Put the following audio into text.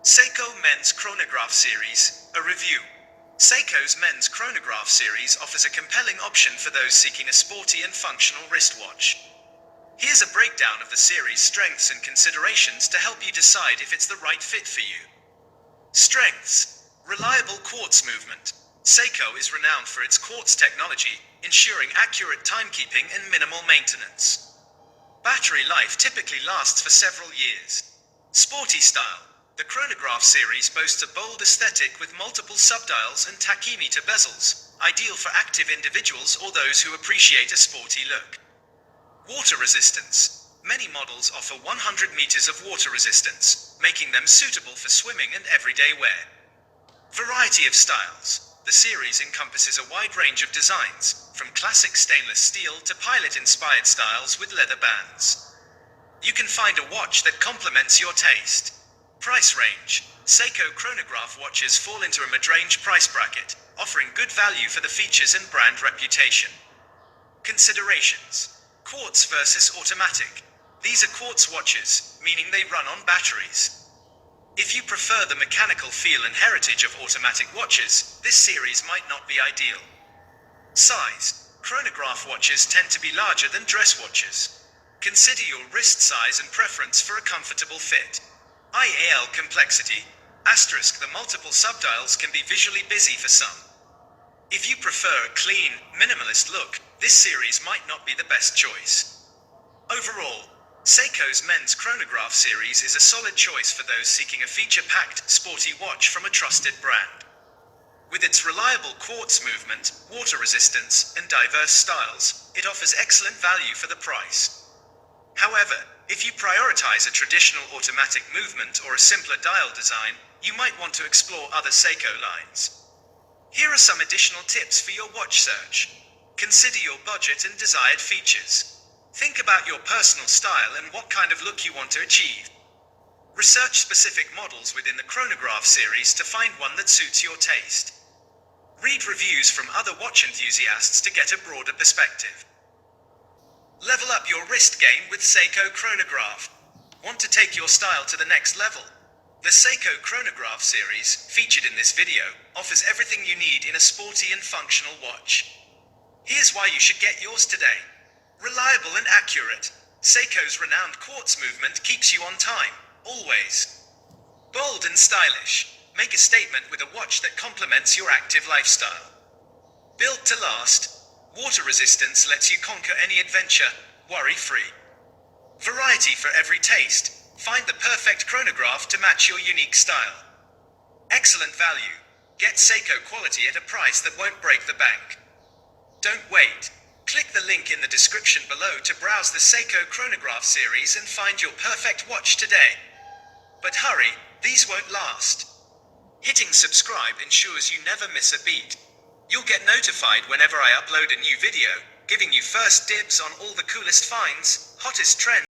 Seiko Men's Chronograph Series, a review. Seiko's Men's Chronograph Series offers a compelling option for those seeking a sporty and functional wristwatch. Here's a breakdown of the series' strengths and considerations to help you decide if it's the right fit for you. Strengths: reliable quartz movement. Seiko is renowned for its quartz technology, ensuring accurate timekeeping and minimal maintenance. Battery life typically lasts for several years. Sporty style. The Chronograph series boasts a bold aesthetic with multiple subdials and tachymeter bezels, ideal for active individuals or those who appreciate a sporty look. Water resistance. Many models offer 100 meters of water resistance, making them suitable for swimming and everyday wear. Variety of styles. The series encompasses a wide range of designs, from classic stainless steel to pilot-inspired styles with leather bands. You can find a watch that complements your taste. Price range. Seiko chronograph watches fall into a mid-range price bracket, offering good value for the features and brand reputation. Considerations. Quartz versus automatic. These are quartz watches, meaning they run on batteries. If you prefer the mechanical feel and heritage of automatic watches, this series might not be ideal. Size. Chronograph watches tend to be larger than dress watches. Consider your wrist size and preference for a comfortable fit. IAL complexity. Asterisk, the multiple subdials can be visually busy for some. If you prefer a clean, minimalist look, this series might not be the best choice. Overall, Seiko's Men's Chronograph series is a solid choice for those seeking a feature-packed, sporty watch from a trusted brand. With its reliable quartz movement, water resistance, and diverse styles, it offers excellent value for the price. However, if you prioritize a traditional automatic movement or a simpler dial design, you might want to explore other Seiko lines. Here are some additional tips for your watch search. Consider your budget and desired features. Think about your personal style and what kind of look you want to achieve. Research specific models within the Chronograph series to find one that suits your taste. Read reviews from other watch enthusiasts to get a broader perspective. Level up your wrist game with Seiko Chronograph. Want to take your style to the next level? The Seiko Chronograph series, featured in this video, offers everything you need in a sporty and functional watch. Here's why you should get yours today. Reliable and accurate. Seiko's renowned quartz movement keeps you on time, always. Bold and stylish. Make a statement with a watch that complements your active lifestyle. Built to last. Water resistance lets you conquer any adventure, worry-free. Variety for every taste. Find the perfect chronograph to match your unique style. Excellent value. Get Seiko quality at a price that won't break the bank. Don't wait. Click the link in the description below to browse the Seiko Chronograph series and find your perfect watch today. But hurry, these won't last. Hitting subscribe ensures you never miss a beat. You'll get notified whenever I upload a new video, giving you first dibs on all the coolest finds, hottest trends,